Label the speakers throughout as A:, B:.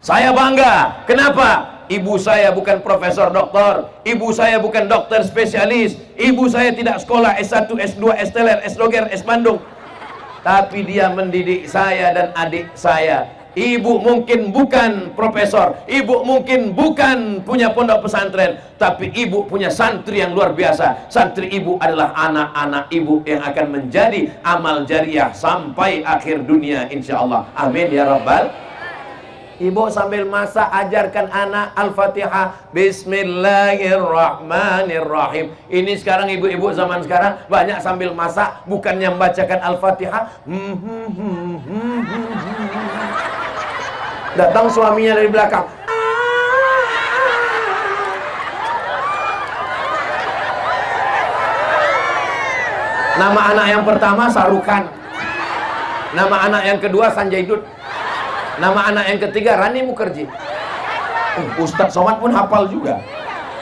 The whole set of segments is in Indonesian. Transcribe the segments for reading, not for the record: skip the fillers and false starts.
A: Saya bangga. Kenapa? Ibu saya bukan profesor doktor, ibu saya bukan dokter spesialis, ibu saya tidak sekolah S1, S2, S-teler, S-doger, S-mandung, tapi dia mendidik saya dan adik saya. Ibu mungkin bukan profesor, ibu mungkin bukan punya pondok pesantren, tapi ibu punya santri yang luar biasa. Santri ibu adalah anak-anak ibu yang akan menjadi amal jariah sampai akhir dunia, insya Allah. Amin ya rabbal. Ibu sambil masak ajarkan anak Al-Fatihah, Bismillahirrahmanirrahim. Ini sekarang ibu-ibu zaman sekarang banyak sambil masak bukannya membacakan Al-Fatihah. Datang suaminya dari belakang. Nama anak yang pertama Sarukan. Nama anak yang kedua Sanjay Dutt. Nama anak yang ketiga Rani Mukherjee. Ustadz Somad pun hafal juga.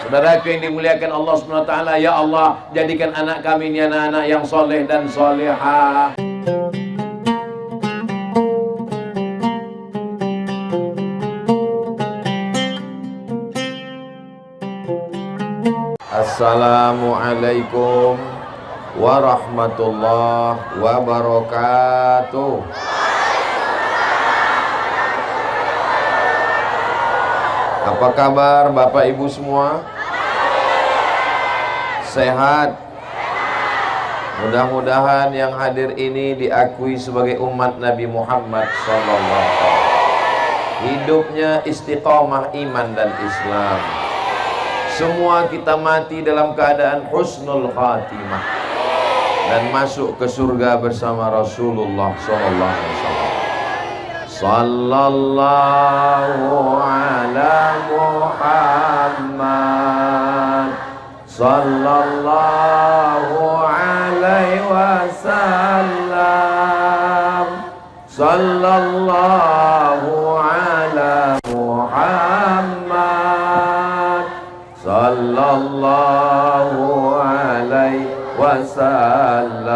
A: Saudaraku yang dimuliakan Allah SWT, ya Allah, jadikan anak kami ini anak-anak yang soleh dan solehah. Assalamualaikum warahmatullahi wabarakatuh. Apa kabar Bapak Ibu semua? Sehat? Mudah-mudahan yang hadir ini diakui sebagai umat Nabi Muhammad SAW. Hidupnya istiqomah iman dan Islam. Semua kita mati dalam keadaan husnul khatimah dan masuk ke surga bersama Rasulullah SAW. Sallallahu ala Muhammad sallallahu alaihi wasallam. Sallallahu ala Muhammad sallallahu alaihi wasallam.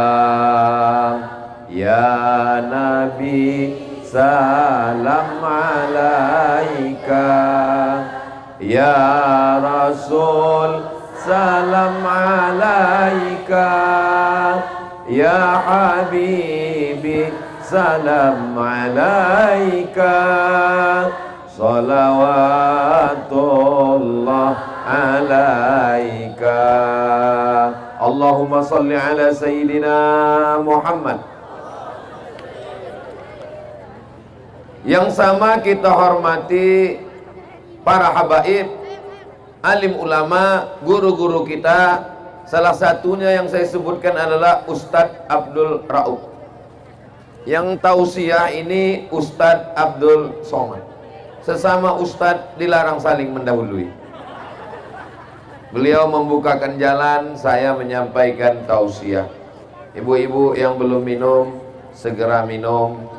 A: Ya Nabi salam alaika, ya Rasul salam alaika, ya Habibi salam alaika, salawatullah alaika. Allahumma salli ala Sayyidina Muhammad. Yang sama kita hormati para habaib, alim ulama, guru-guru kita. Salah satunya yang saya sebutkan adalah Ustadz Abdul Rauf. Yang tausiah ini Ustadz Abdul Somad. Sesama Ustadz dilarang saling mendahului. Beliau membukakan jalan, saya menyampaikan tausiah. Ibu-ibu yang belum minum, segera minum.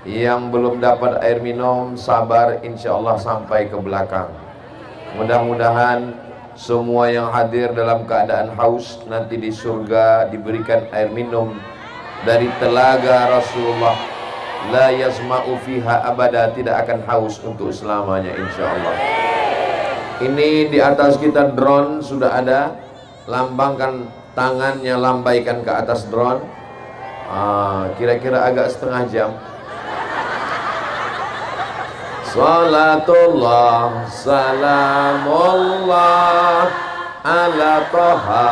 A: Yang belum dapat air minum, sabar, insya Allah sampai ke belakang. Mudah-mudahan semua yang hadir dalam keadaan haus nanti di surga diberikan air minum dari telaga Rasulullah. La yasma'u fiha abada, tidak akan haus untuk selamanya, insya Allah. Ini di atas kita drone sudah ada. Lambangkan tangannya, lambaikan ke atas drone. Kira-kira agak setengah jam. Salatullah, salamullah ala toha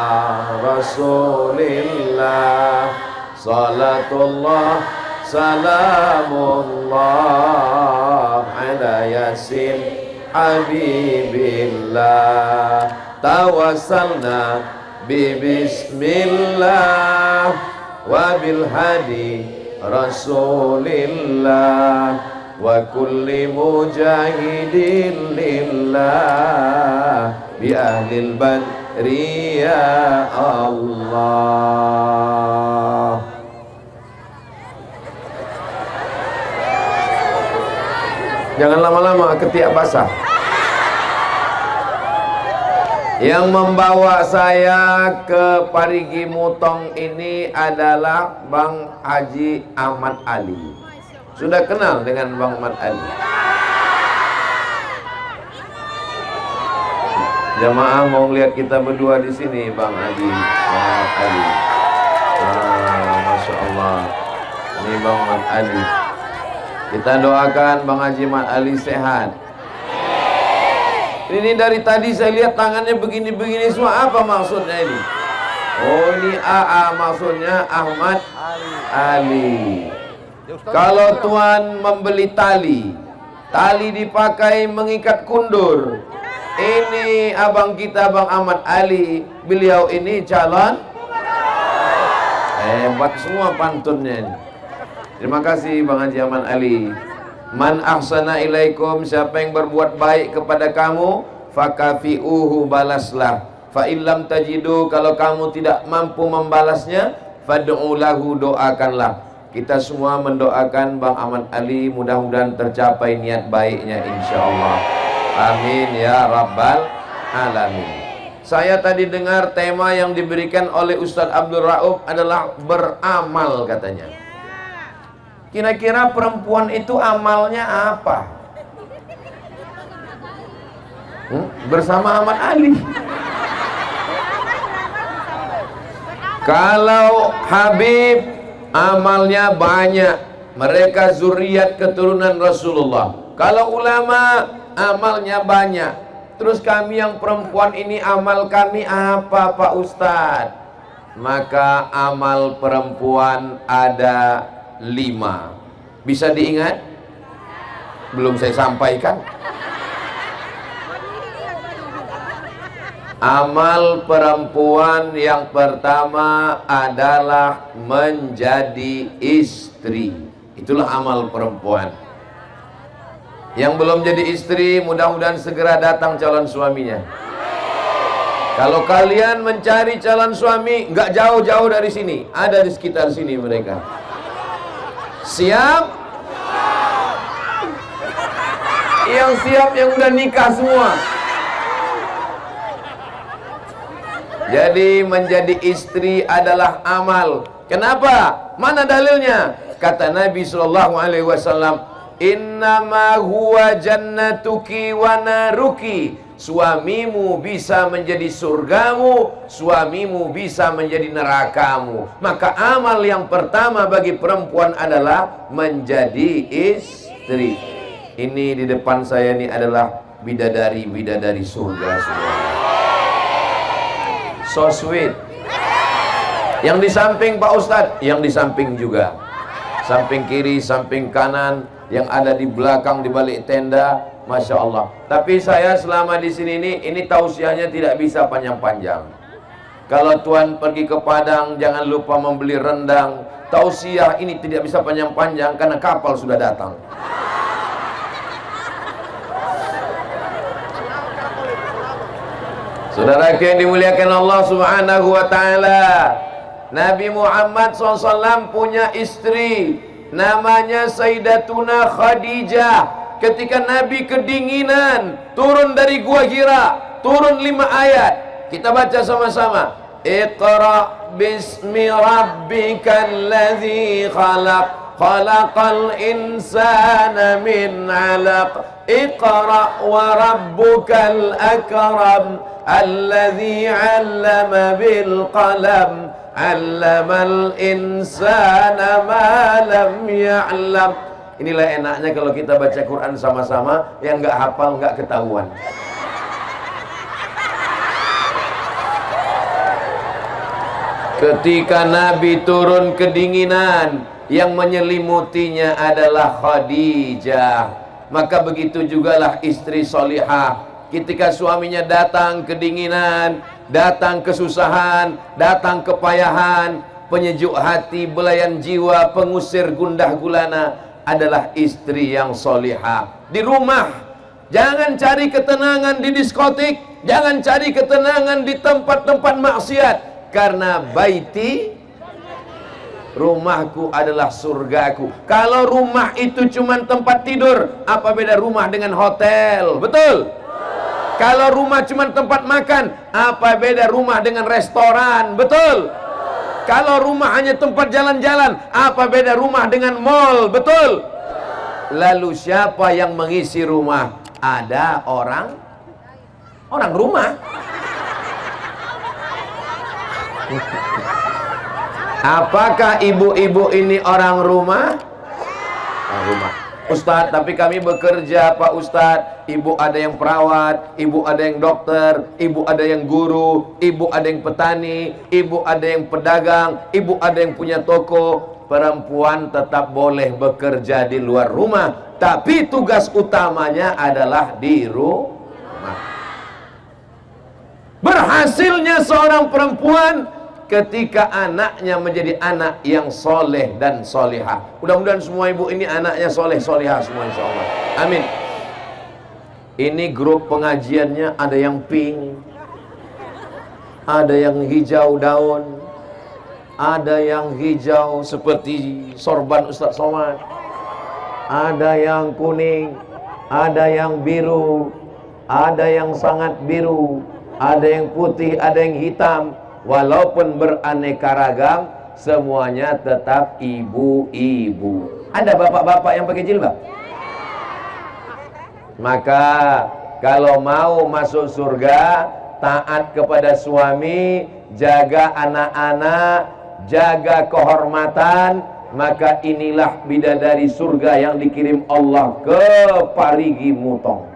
A: rasulillah. Salatullah, salamullah ala yasin habibillah. Tawassalna bismillah wa bil hadi rasulillah wa kulli mujahidin lillah bi ahlil badri ya Allah. Jangan lama-lama, ketiak basah. Yang membawa saya ke Parigi Mutong ini adalah Bang Haji Ahmad Ali. Sudah kenal dengan Bang Ahmad Ali? Jamaah mau lihat kita berdua di sini, Bang Haji, Bang Ali. Masya Allah. Ini Bang Mat Ali. Kita doakan Bang Haji Mat Ali sehat. Ini dari tadi saya lihat tangannya begini-begini semua. Apa maksudnya ini? Oh, ini AA, maksudnya Ahmad Ali. Kalau Tuan membeli tali dipakai mengikat kundur. Ini abang kita, Bang Ahmad Ali. Beliau ini calon. Hebat semua pantunnya ini. Terima kasih Bang Haji Ahmad Ali. Man ahsana ilaikum, siapa yang berbuat baik kepada kamu, fakafi'uhu, balaslah. Fa illam tajidu, kalau kamu tidak mampu membalasnya, fad'u lahu, doakanlah. Kita semua mendoakan Bang Ahmad Ali mudah-mudahan tercapai niat baiknya insyaallah. Amin ya rabbal alamin. Saya tadi dengar tema yang diberikan oleh Ustadz Abdul Rauf adalah beramal katanya. Kira-kira perempuan itu amalnya apa? Bersama Ahmad Ali. Kalau Habib amalnya banyak, mereka zuriat keturunan Rasulullah. Kalau ulama amalnya banyak. Terus kami yang perempuan ini amal kami apa Pak Ustadz? Maka amal perempuan ada 5. Bisa diingat? Belum saya sampaikan. Amal perempuan yang pertama adalah menjadi istri. Itulah amal perempuan. Yang belum jadi istri, mudah-mudahan segera datang calon suaminya. Kalau kalian mencari calon suami, nggak jauh-jauh dari sini, ada di sekitar sini mereka. Siap? Yang siap, yang udah nikah semua. Jadi menjadi istri adalah amal. Kenapa? Mana dalilnya? Kata Nabi SAW, innama huwa jannatuki wa naruki. Suamimu bisa menjadi surgamu, suamimu bisa menjadi nerakamu. Maka amal yang pertama bagi perempuan adalah menjadi istri. Ini di depan saya ini adalah bidadari-bidadari surga semua. So sweet. Yang di samping Pak Ustadz, yang di samping juga. Samping kiri, samping kanan, yang ada di belakang, di balik tenda, Masya Allah. Tapi saya selama di sini ini tausiahnya tidak bisa panjang-panjang. Kalau Tuan pergi ke Padang, jangan lupa membeli rendang. Tausiah ini tidak bisa panjang-panjang karena kapal sudah datang. Saudara yang dimuliakan Allah Subhanahu wa ta'ala, Nabi Muhammad SAW punya istri namanya Sayyidatuna Khadijah. Ketika Nabi kedinginan, turun dari Gua Hira, turun 5 ayat. Kita baca sama-sama. Iqra bismi rabbikal ladzi khalaq, khalaqal insana min 'alaq. Iqra wa rabbukal akram, alladzi 'allama bil qalam, 'allamal insana ma lam ya'lam. Inilah enaknya kalau kita baca Quran sama-sama, yang nggak hafal nggak ketahuan. Ketika Nabi turun kedinginan, yang menyelimutinya adalah Khadijah. Maka begitu jugalah istri solihah. Ketika suaminya datang kedinginan, datang kesusahan, datang kepayahan, penyejuk hati, belayan jiwa, pengusir gundah gulana, adalah istri yang solihah. Di rumah, jangan cari ketenangan di diskotik, jangan cari ketenangan di tempat-tempat maksiat. Karena baiti, rumahku adalah surgaku. Kalau rumah itu cuma tempat tidur, apa beda rumah dengan hotel? Betul? Kalau rumah cuma tempat makan, apa beda rumah dengan restoran? Betul? Kalau rumah hanya tempat jalan-jalan, apa beda rumah dengan mall? Betul? Lalu siapa yang mengisi rumah? Ada Orang rumah. Apakah ibu-ibu ini orang rumah? Orang rumah. Ustadz, tapi kami bekerja Pak Ustadz. Ibu ada yang perawat, ibu ada yang dokter, ibu ada yang guru, ibu ada yang petani, ibu ada yang pedagang, ibu ada yang punya toko. Perempuan tetap boleh bekerja di luar rumah, tapi tugas utamanya adalah di rumah. Berhasilnya seorang perempuan ketika anaknya menjadi anak yang soleh dan solihah. Mudah-mudahan semua ibu ini anaknya soleh solihah semua, insya Allah. Amin. Ini grup pengajiannya ada yang pink, ada yang hijau daun, ada yang hijau seperti sorban Ustadz Somad, ada yang kuning, ada yang biru, ada yang sangat biru, ada yang putih, ada yang hitam. Walaupun beraneka ragam, semuanya tetap ibu-ibu. Ada bapak-bapak yang pakai jilbab? Maka kalau mau masuk surga, taat kepada suami, jaga anak-anak, jaga kehormatan, maka inilah bidadari surga yang dikirim Allah ke Parigi Mutong.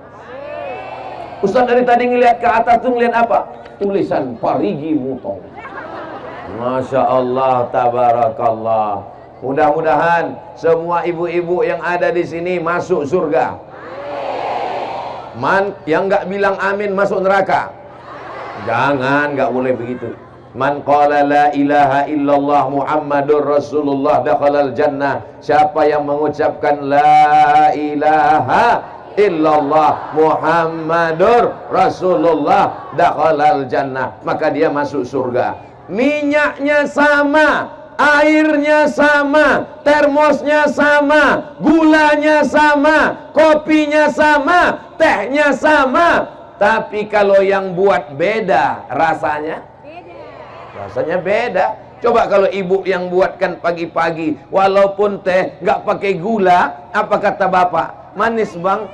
A: Ustaz dari tadi ngelihat ke atas tuh ngelihat apa? Tulisan Parigi Mutong. Masya Allah, tabarakallah. Mudah-mudahan semua ibu-ibu yang ada di sini masuk surga. Yang nggak bilang amin masuk neraka. Jangan, nggak boleh begitu. Man qala la ilaha illallah Muhammadur Rasulullah dakhalal jannah. Siapa yang mengucapkan la ilaha illallah Muhammadur Rasulullah dakhalal jannah, maka dia masuk surga. Minyaknya sama, airnya sama, termosnya sama, gulanya sama, kopinya sama, tehnya sama. Tapi kalau yang buat beda rasanya, rasanya beda. Coba kalau ibu yang buatkan pagi-pagi, walaupun teh nggak pakai gula, apa kata bapak? Manis bang?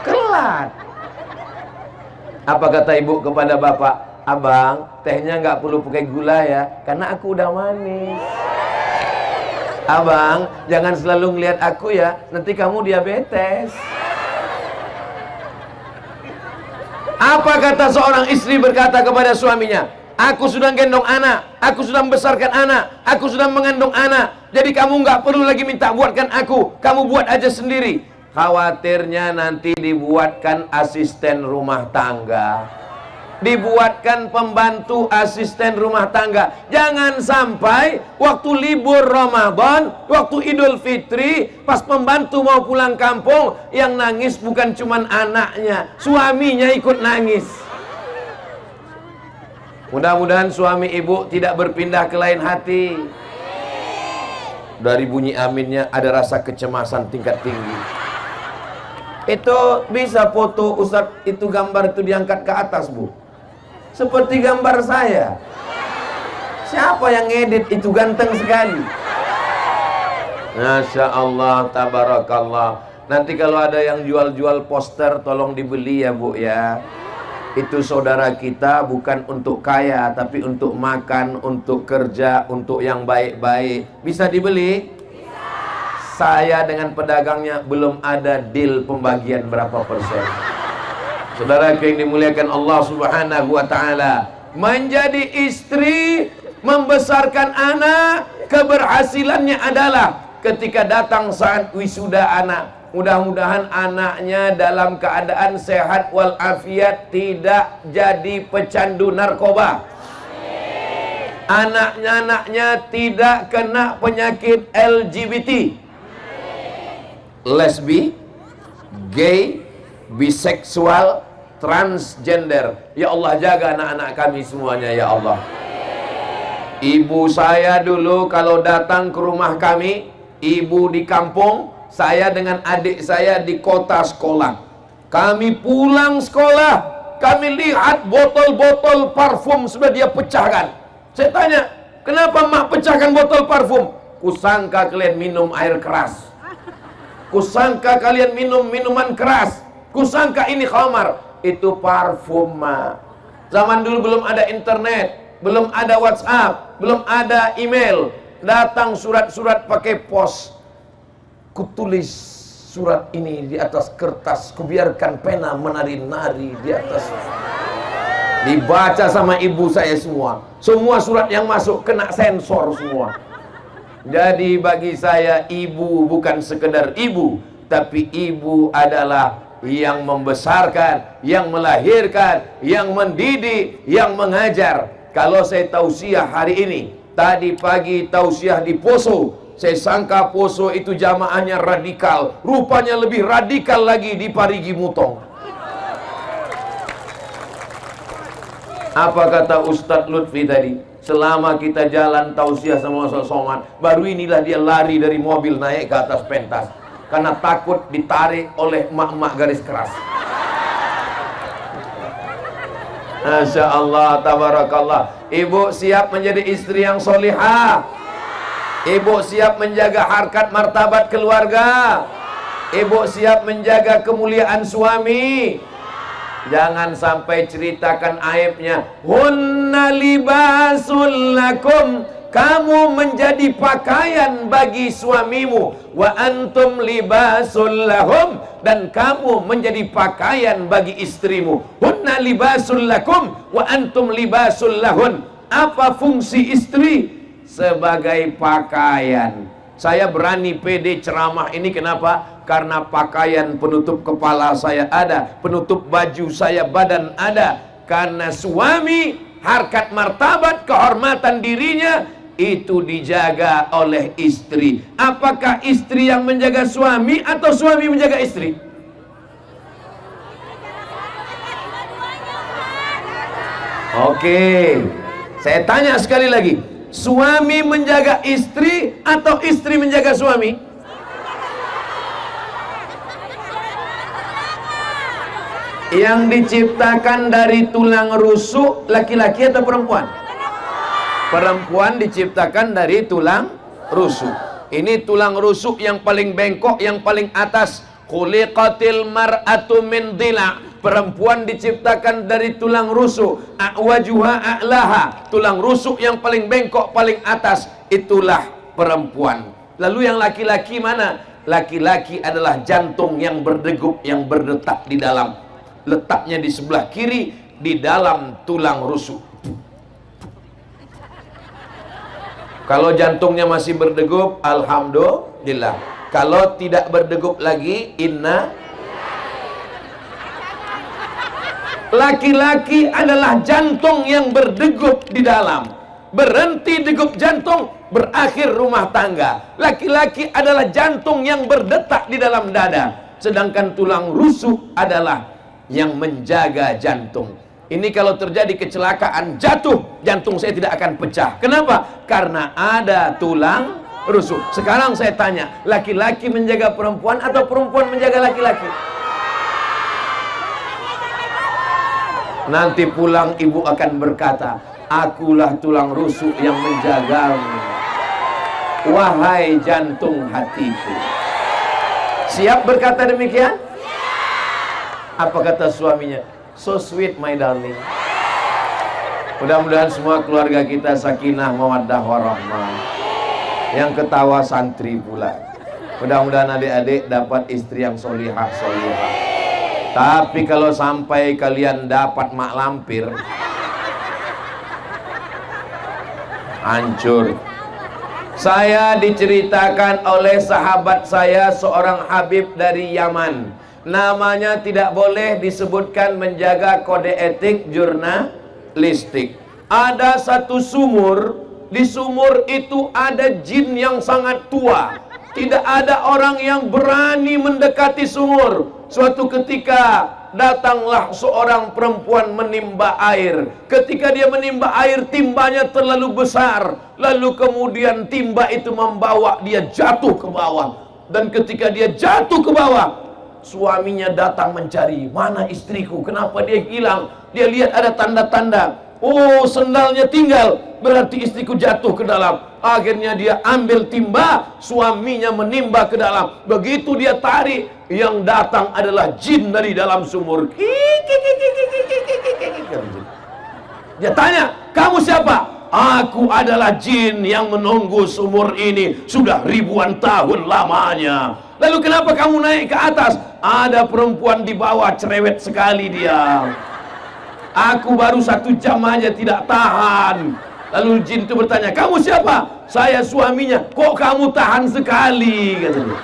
A: Kelat. Apa kata ibu kepada bapak? Abang, tehnya nggak perlu pakai gula ya, karena aku udah manis. Abang, jangan selalu ngeliat aku ya, nanti kamu diabetes. Apa kata seorang istri berkata kepada suaminya? Aku sudah gendong anak, aku sudah membesarkan anak, aku sudah mengandung anak. Jadi kamu nggak perlu lagi minta buatkan aku, kamu buat aja sendiri. Khawatirnya nanti dibuatkan asisten rumah tangga, dibuatkan pembantu asisten rumah tangga. Jangan sampai waktu libur Ramadan, waktu Idul Fitri, pas pembantu mau pulang kampung, yang nangis bukan cuman anaknya, suaminya ikut nangis. Mudah-mudahan suami ibu tidak berpindah ke lain hati. Dari bunyi aminnya ada rasa kecemasan tingkat tinggi. Itu bisa foto Ustadz, itu gambar itu diangkat ke atas bu, seperti gambar saya. Siapa yang ngedit itu, ganteng sekali. Masya Allah, tabarakallah. Nanti kalau ada yang jual-jual poster, tolong dibeli ya bu ya. Itu saudara kita bukan untuk kaya, tapi untuk makan, untuk kerja, untuk yang baik-baik. Bisa dibeli? Saya dengan pedagangnya belum ada deal pembagian berapa persen. Saudara yang dimuliakan Allah Subhanahu wa ta'ala, menjadi istri, membesarkan anak, keberhasilannya adalah ketika datang saat wisuda anak, mudah-mudahan anaknya dalam keadaan sehat walafiat, tidak jadi pecandu narkoba. Anaknya tidak kena penyakit LGBT, lesbi, gay, biseksual, transgender. Ya Allah, jaga anak-anak kami semuanya ya Allah. Ibu saya dulu kalau datang ke rumah kami, ibu di kampung, saya dengan adik saya di kota sekolah. Kami pulang sekolah, kami lihat botol-botol parfum sudah dia pecahkan. Saya tanya, kenapa mak pecahkan botol parfum? Kusangka kalian minum air keras, kusangka kalian minum minuman keras, kusangka ini khamar. itu parfum, Ma. Zaman dulu belum ada internet, belum ada WhatsApp, belum ada email. Datang surat-surat pakai pos. Kutulis surat ini di atas kertas, kubiarkan pena menari-nari di atas. Dibaca sama ibu saya semua. Semua surat yang masuk kena sensor semua. Jadi bagi saya ibu bukan sekedar ibu, tapi ibu adalah yang membesarkan, yang melahirkan, yang mendidik, yang mengajar. Kalau saya tausiah hari ini, tadi pagi tausiah di Poso, saya sangka Poso itu jamaahnya radikal, rupanya lebih radikal lagi di Parigi Mutong. Apa kata Ustadz Lutfi tadi? Selama kita jalan tausiah sama Ustadz Somad, baru inilah dia lari dari mobil naik ke atas pentas karena takut ditarik oleh emak-emak garis keras. Masya Allah, tabarakallah. Ibu siap menjadi istri yang solihah. Ibu siap menjaga harkat martabat keluarga. Ibu siap menjaga kemuliaan suami. Jangan sampai ceritakan aibnya. Hunna libasul lakum, kamu menjadi pakaian bagi suamimu. Wa antum libasul lahum, dan kamu menjadi pakaian bagi istrimu. Hunna libasul lakum wa antum libasul lahun. Apa fungsi istri? Sebagai pakaian. Saya berani pede ceramah ini kenapa? Karena pakaian penutup kepala saya ada, penutup baju saya badan ada. Karena suami, harkat martabat, kehormatan dirinya itu dijaga oleh istri. Apakah istri yang menjaga suami atau suami menjaga istri? Oke, saya tanya sekali lagi, suami menjaga istri atau istri menjaga suami? Yang diciptakan dari tulang rusuk laki-laki atau perempuan? Perempuan diciptakan dari tulang rusuk. Ini tulang rusuk yang paling bengkok, yang paling atas. Khuliqatil mar'atu min dhila'. Perempuan diciptakan dari tulang rusuk. A'wajuha a'laha. Tulang rusuk yang paling bengkok, paling atas. Itulah perempuan. Lalu yang laki-laki mana? Laki-laki adalah jantung yang berdegup, yang berdetak di dalam. Letaknya di sebelah kiri, di dalam tulang rusuk. Kalau jantungnya masih berdegup, alhamdulillah. Kalau tidak berdegup lagi, inna. Laki-laki adalah jantung yang berdegup di dalam. Berhenti degup jantung, berakhir rumah tangga. Laki-laki adalah jantung yang berdetak di dalam dada. Sedangkan tulang rusuk adalah yang menjaga jantung. Ini kalau terjadi kecelakaan, jatuh, jantung saya tidak akan pecah. Kenapa? Karena ada tulang rusuk. Sekarang saya tanya, laki-laki menjaga perempuan atau perempuan menjaga laki-laki? Nanti pulang ibu akan berkata, akulah tulang rusuk yang menjagamu, wahai jantung hatiku. Siap berkata demikian? Apa kata suaminya? So sweet my darling. Mudah-mudahan semua keluarga kita sakinah mawaddah warahmah. Yang ketawa santri pula. Mudah-mudahan adik-adik dapat istri yang solihah. Tapi kalau sampai kalian dapat mak lampir, hancur. Saya diceritakan oleh sahabat saya, seorang Habib dari Yaman. Namanya tidak boleh disebutkan, menjaga kode etik jurnalistik. Ada satu sumur, di sumur itu ada jin yang sangat tua. Tidak ada orang yang berani mendekati sumur. Suatu ketika datanglah seorang perempuan menimba air. Ketika dia menimba air, timbanya terlalu besar. Lalu kemudian timba itu membawa dia jatuh ke bawah. Dan ketika dia jatuh ke bawah, suaminya datang mencari, mana istriku, kenapa dia hilang? Dia lihat ada tanda-tanda, oh sendalnya tinggal, berarti istriku jatuh ke dalam. Akhirnya dia ambil timba, suaminya menimba ke dalam. Begitu dia tarik, yang datang adalah jin dari dalam sumur. Dia tanya, kamu siapa? Aku adalah jin yang menunggu sumur ini sudah ribuan tahun lamanya. Lalu kenapa kamu naik ke atas? Ada perempuan di bawah, cerewet sekali dia. Aku baru 1 jam aja tidak tahan. Lalu jin itu bertanya, kamu siapa? Saya suaminya. Kok kamu tahan sekali? Katanya.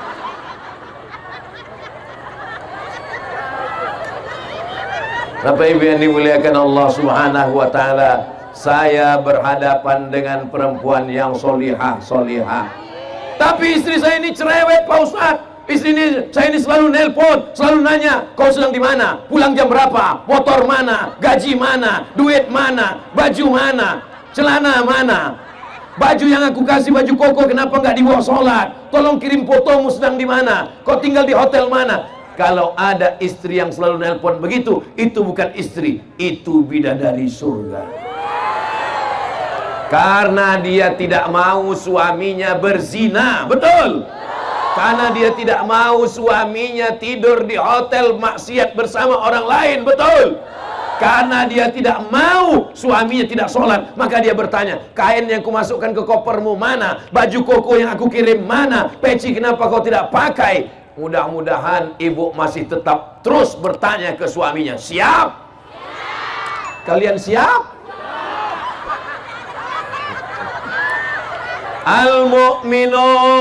A: Bapak Ibu yang dimuliakan Allah Subhanahu wa Ta'ala, saya berhadapan dengan perempuan yang solihah. Tapi istri saya ini cerewet, Pak Ustadz. Saya ini selalu nelpon, selalu nanya, kau sedang di mana? Pulang jam berapa? Motor mana? Gaji mana? Duit mana? Baju mana? Celana mana? Baju yang aku kasih, baju koko, kenapa nggak dibawa sholat? Tolong kirim fotomu sedang di mana? Kau tinggal di hotel mana? Kalau ada istri yang selalu nelpon begitu, itu bukan istri, itu bidadari surga. Karena dia tidak mau suaminya berzina, betul? Karena dia tidak mau suaminya tidur di hotel maksiat bersama orang lain, betul? Karena dia tidak mau suaminya tidak sholat, maka dia bertanya, kain yang kumasukkan ke kopermu mana? Baju koko yang aku kirim mana? Peci kenapa kau tidak pakai? Mudah-mudahan ibu masih tetap terus bertanya ke suaminya, siap? Kalian siap? Al-mu'minun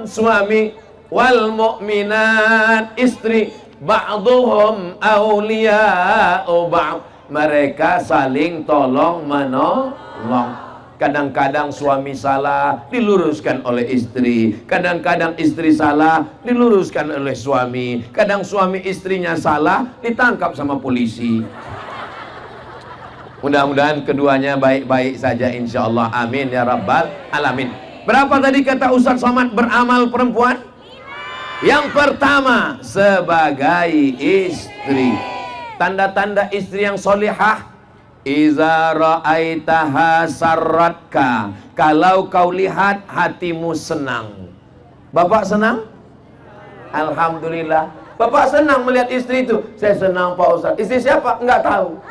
A: suami, wal mu'minat istri, ba'duhum awliya'u ba'd. Mereka saling tolong menolong. Kadang-kadang suami salah diluruskan oleh istri, kadang-kadang istri salah diluruskan oleh suami, kadang suami istrinya salah ditangkap sama polisi. Mudah-mudahan keduanya baik-baik saja insyaallah, amin ya rabbal alamin. Berapa tadi kata Ustaz Somad beramal perempuan? Yang pertama, sebagai istri. Tanda-tanda istri yang solihah, iza ra'aitaha sarratka, kalau kau lihat hatimu senang. Bapak senang? Alhamdulillah. Bapak senang melihat istri itu. Saya senang Pak Ustaz. Istri siapa? Enggak tahu.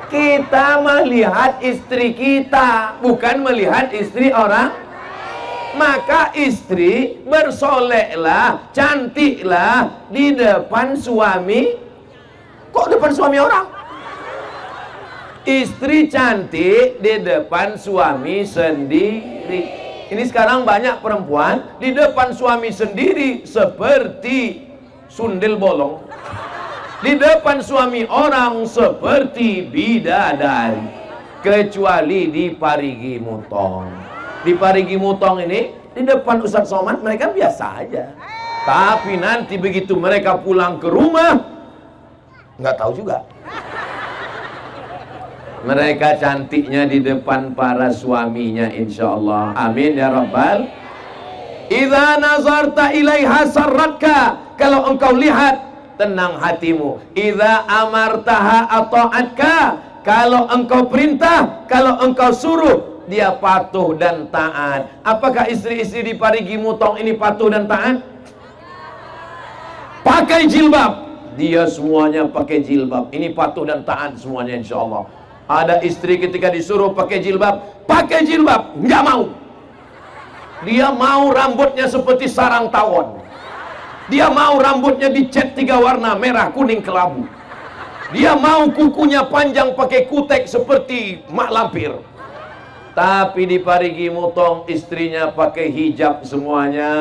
A: Kita melihat istri kita, bukan melihat istri orang. Maka istri bersoleklah, cantiklah di depan suami. Kok depan suami orang? Istri cantik di depan suami sendiri. Ini sekarang banyak perempuan di depan suami sendiri seperti sundel bolong, di depan suami orang seperti bidadari. Kecuali di Parigi Mutong. Di Parigi Mutong ini, di depan Ustaz Somad mereka biasa aja. Tapi nanti begitu mereka pulang ke rumah, nggak tahu juga. Mereka cantiknya di depan para suaminya insyaallah, amin ya rabbal. Idza nazarta ilaiha sarratka, kalau engkau lihat tenang hatimu. Idza amartaha ata'atka, kalau engkau perintah, kalau engkau suruh dia patuh dan taat. Apakah istri-istri di Parigi Mutong ini patuh dan taat? Pakai jilbab, dia semuanya pakai jilbab. Ini patuh dan taat semuanya insyaallah. Ada istri ketika disuruh pakai jilbab, nggak mau. Dia mau rambutnya seperti sarang tawon. Dia mau rambutnya dicat 3 warna, merah, kuning, kelabu. Dia mau kukunya panjang pakai kutek seperti mak lampir. Tapi di Parigi Mutong istrinya pakai hijab semuanya.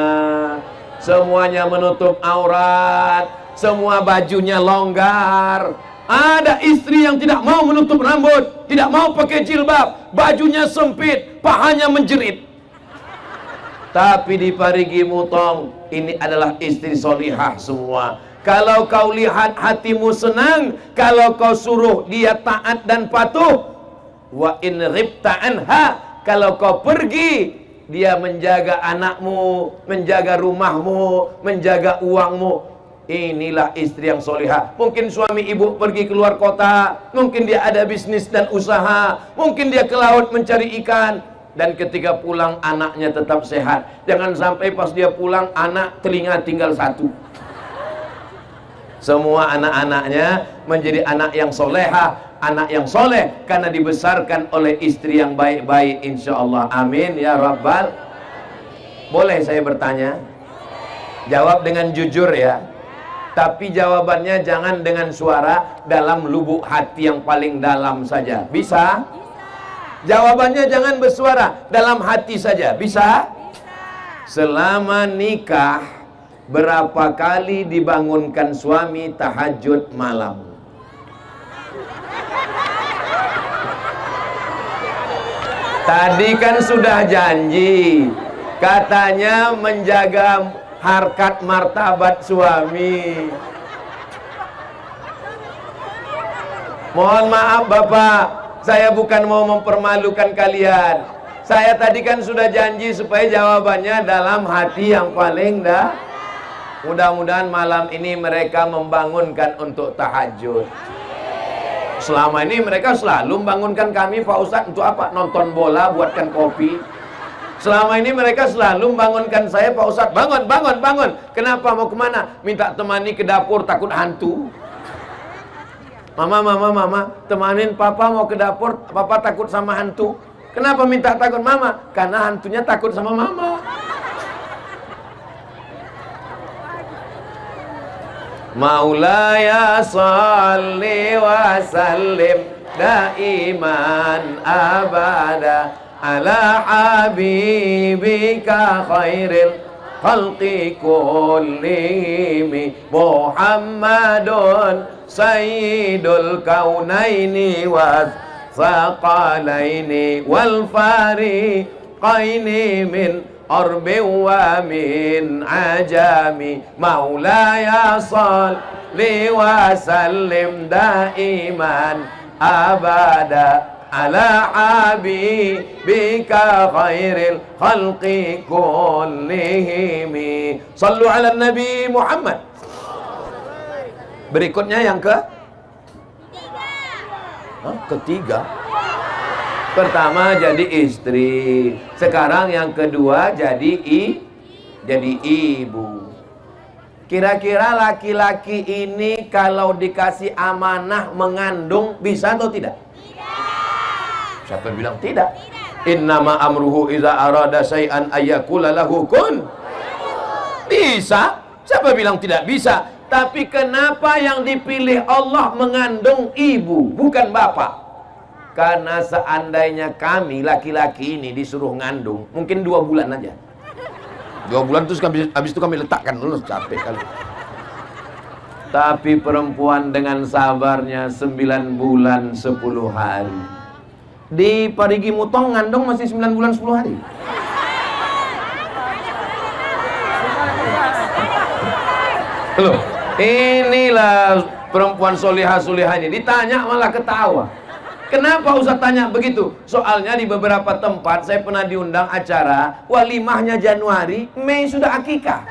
A: Semuanya menutup aurat, semua bajunya longgar. Ada istri yang tidak mau menutup rambut, tidak mau pakai jilbab, bajunya sempit, pahanya menjerit. Tapi di Parigi Mutong ini adalah istri solihah semua. Kalau kau lihat hatimu senang, kalau kau suruh dia taat dan patuh. Wa in ribta anha, kalau kau pergi, dia menjaga anakmu, menjaga rumahmu, menjaga uangmu. Inilah istri yang solihah. Mungkin suami ibu pergi keluar kota, mungkin dia ada bisnis dan usaha, mungkin dia ke laut mencari ikan. dan ketika pulang anaknya tetap sehat. Jangan sampai pas dia pulang anak telinga tinggal satu. Semua anak-anaknya menjadi anak yang soleha, anak yang soleh, karena dibesarkan oleh istri yang baik-baik, insya Allah. Amin ya Rabbal. Boleh saya bertanya? Jawab dengan jujur ya, tapi jawabannya jangan dengan suara, dalam lubuk hati yang paling dalam saja. Bisa? Jawabannya jangan bersuara, dalam hati saja. Bisa? Selama nikah, berapa kali dibangunkan suami tahajud malam? Tadi kan sudah janji, katanya menjaga harkat martabat suami. Mohon maaf Bapak, saya bukan mau mempermalukan kalian. Saya tadi kan sudah janji supaya jawabannya dalam hati yang paling dah. Mudah-mudahan malam ini mereka membangunkan untuk tahajud. Selama ini mereka selalu membangunkan kami, Pak Ustadz, untuk apa? Nonton bola, buatkan kopi. Selama ini mereka selalu membangunkan saya, Pak Ustadz, bangun, bangun, bangun. Kenapa? Mau kemana? Minta temani ke dapur, takut hantu. Mama, temanin papa mau ke dapur, papa takut sama hantu. Kenapa minta takut mama? Karena hantunya takut sama mama. Maulaya salli wa sallim daiman abada ala habibika khairil khalqi kullihim Muhammadun sayyidul kaunaini wa thaqalaini wal fariqaini min arbi wa min ajami maulaya salli wa sallim daiman abada ala habibika khairil khalqi kullihim. Sallu ala Nabi Muhammad. Berikutnya yang ketiga. Pertama jadi istri, sekarang yang kedua jadi ibu. Kira-kira laki-laki ini kalau dikasih amanah mengandung bisa atau tidak? Siapa bilang tidak? Innama amruhu iza arada syai'an ayyakula lahu kun. Bisa. Siapa bilang tidak bisa? Tapi kenapa yang dipilih Allah mengandung ibu, bukan bapak? Karena seandainya kami laki-laki ini disuruh ngandung, mungkin 2 bulan aja. 2 bulan terus habis itu kami letakkan dulu, capek kali. Tapi perempuan dengan sabarnya 9 bulan 10 hari. Di Parigi Mutong ngandung masih 9 bulan 10 hari. Loh, inilah perempuan solihah-solihah ini. Ditanya malah ketawa. Kenapa Ustaz tanya begitu? Soalnya di beberapa tempat saya pernah diundang acara walimahnya Januari, Mei sudah akikah.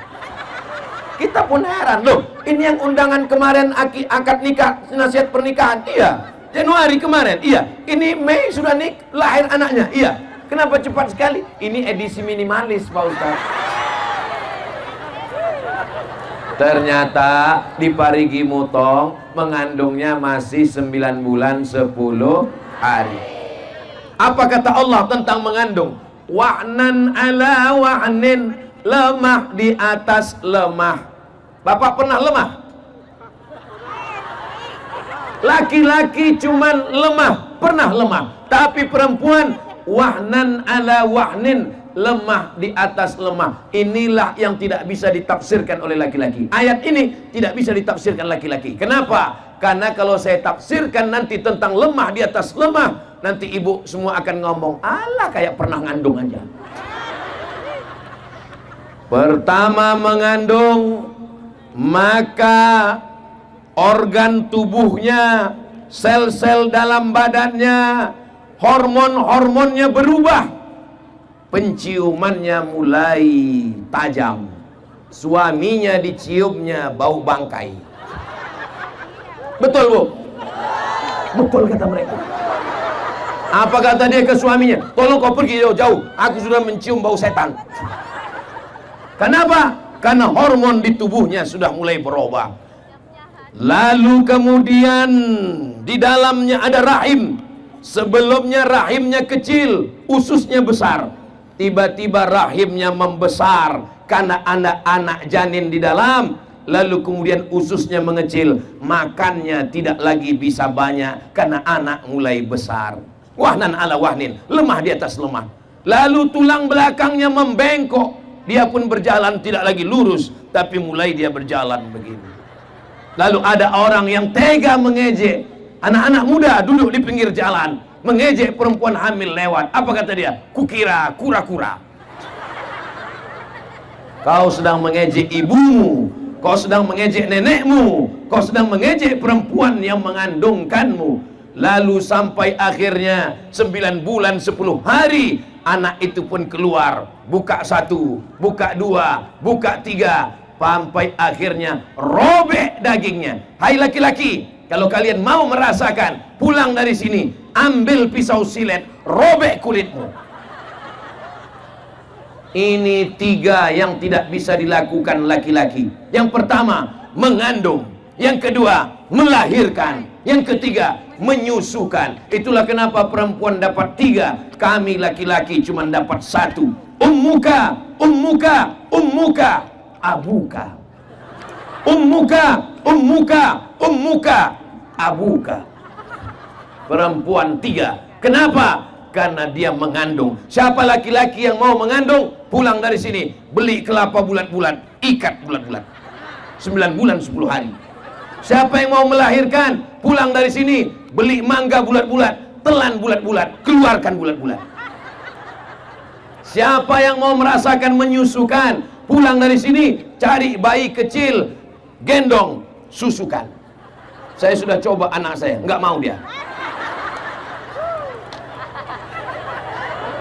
A: Kita pun heran, loh, ini yang undangan kemarin akad nikah, nasihat pernikahan, iya. Januari kemarin, iya. Ini Mei sudah lahir anaknya, iya. Kenapa cepat sekali? Ini edisi minimalis, Pak Ustaz. Ternyata di Parigi Mutong mengandungnya masih 9 bulan 10 hari. Apa kata Allah tentang mengandung? Wa'nan ala wa'nin, lemah di atas lemah. Bapak pernah lemah? Laki-laki cuman lemah, pernah lemah. Tapi perempuan wa'nan ala wa'nin, lemah di atas lemah. Inilah yang tidak bisa ditafsirkan oleh laki-laki. Ayat ini tidak bisa ditafsirkan laki-laki. Kenapa? Karena kalau saya tafsirkan nanti tentang lemah di atas lemah, nanti ibu semua akan ngomong, alah kayak pernah ngandung aja. Pertama mengandung, maka organ tubuhnya, sel-sel dalam badannya, hormon-hormonnya berubah. Penciumannya mulai tajam. Suaminya diciumnya bau bangkai. Betul, Bu? Betul kata mereka. Apa kata dia ke suaminya? Tolong kau pergi jauh-jauh, aku sudah mencium bau setan. Kenapa? Karena hormon di tubuhnya sudah mulai berubah. Lalu kemudian di dalamnya ada rahim. Sebelumnya rahimnya kecil, ususnya besar. Tiba-tiba rahimnya membesar karena anak-anak janin di dalam. Lalu kemudian ususnya mengecil, makannya tidak lagi bisa banyak karena anak mulai besar. Wahnan ala wahnin, lemah di atas lemah. Lalu tulang belakangnya membengkok, dia pun berjalan tidak lagi lurus, tapi mulai dia berjalan begini. Lalu ada orang yang tega mengejek anak-anak muda duduk di pinggir jalan, mengejek perempuan hamil lewat. Apa kata dia? Kukira kura-kura. Kau sedang mengejek ibumu, kau sedang mengejek nenekmu, kau sedang mengejek perempuan yang mengandungkanmu. Lalu sampai akhirnya 9 bulan 10 hari anak itu pun keluar. Buka 1, buka 2, buka 3, sampai akhirnya robek dagingnya. Hai laki-laki, kalau kalian mau merasakan, pulang dari sini, ambil pisau silet, robek kulitmu. Ini 3 yang tidak bisa dilakukan laki-laki. Yang pertama, mengandung. Yang kedua, melahirkan. Yang ketiga, menyusukan. Itulah kenapa perempuan dapat 3, kami laki-laki cuma dapat 1. Ummuka, ummuka, ummuka, abuka. Ummuka, ummuka, ummuka, abuka. Perempuan 3. Kenapa? Karena dia mengandung. Siapa laki-laki yang mau mengandung, pulang dari sini, beli kelapa bulat-bulat, ikat bulat-bulat. 9 bulan 10 hari. Siapa yang mau melahirkan, pulang dari sini, beli mangga bulat-bulat, telan bulat-bulat, keluarkan bulat-bulat. Siapa yang mau merasakan menyusukan, pulang dari sini, cari bayi kecil, gendong, susukan. Saya sudah coba anak saya, nggak mau dia.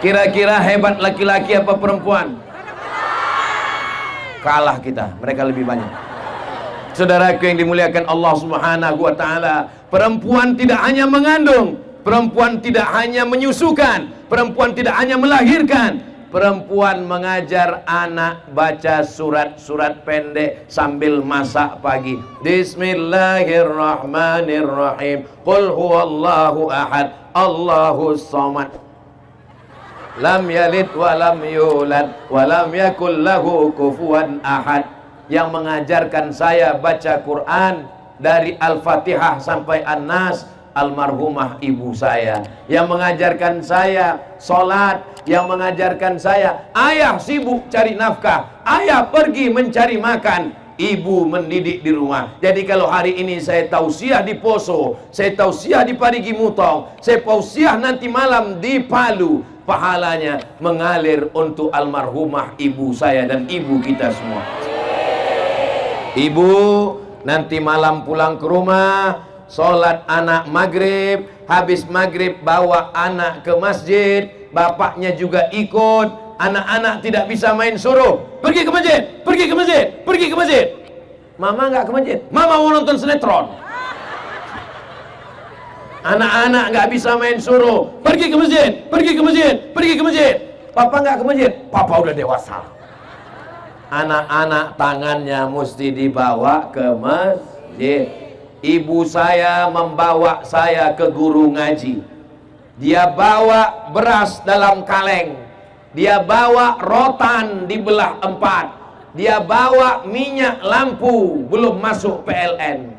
A: Kira-kira hebat laki-laki apa perempuan? Kalah kita, mereka lebih banyak. Saudaraku yang dimuliakan Allah Subhanahu wa taala, perempuan tidak hanya mengandung, perempuan tidak hanya menyusukan, perempuan tidak hanya melahirkan, perempuan mengajar anak baca surat-surat pendek sambil masak pagi. Bismillahirrahmanirrahim. Qul huwallahu ahad, Allahus samad. Lam yalid wa lam yulad wa lam yakul lahu kufuwan ahad. Yang mengajarkan saya baca Quran dari Al-Fatihah sampai An-Nas, almarhumah ibu saya. Yang mengajarkan saya sholat, yang mengajarkan saya, ayah sibuk cari nafkah, ayah pergi mencari makan, ibu mendidik di rumah. Jadi kalau hari ini saya tausiah di Poso, saya tausiah di Parigi Mutong, saya tausiah nanti malam di Palu, pahalanya mengalir untuk almarhumah ibu saya dan ibu kita semua. Ibu nanti malam pulang ke rumah, sholat anak maghrib, habis maghrib bawa anak ke masjid, bapaknya juga ikut. Anak-anak tidak bisa main, suruh pergi ke masjid, pergi ke masjid, pergi ke masjid. Mama nggak ke masjid, mama mau nonton sinetron. Anak-anak nggak bisa main, suruh pergi ke masjid, pergi ke masjid, pergi ke masjid. Papa nggak ke masjid, papa udah dewasa. Anak-anak tangannya mesti dibawa ke masjid. Ibu saya membawa saya ke guru ngaji. Dia bawa beras dalam kaleng, dia bawa rotan dibelah 4, dia bawa minyak lampu belum masuk PLN.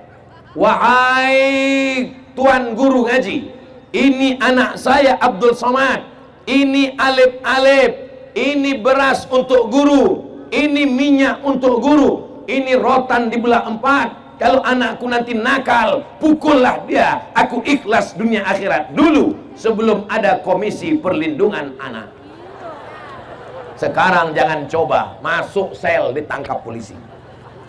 A: Wahai tuan guru ngaji, ini anak saya Abdul Somad, ini alif-alif, ini beras untuk guru, ini minyak untuk guru, ini rotan dibelah 4. Kalau anakku nanti nakal, pukullah dia. Aku ikhlas dunia akhirat dulu sebelum ada komisi perlindungan anak. Sekarang jangan coba masuk sel ditangkap polisi.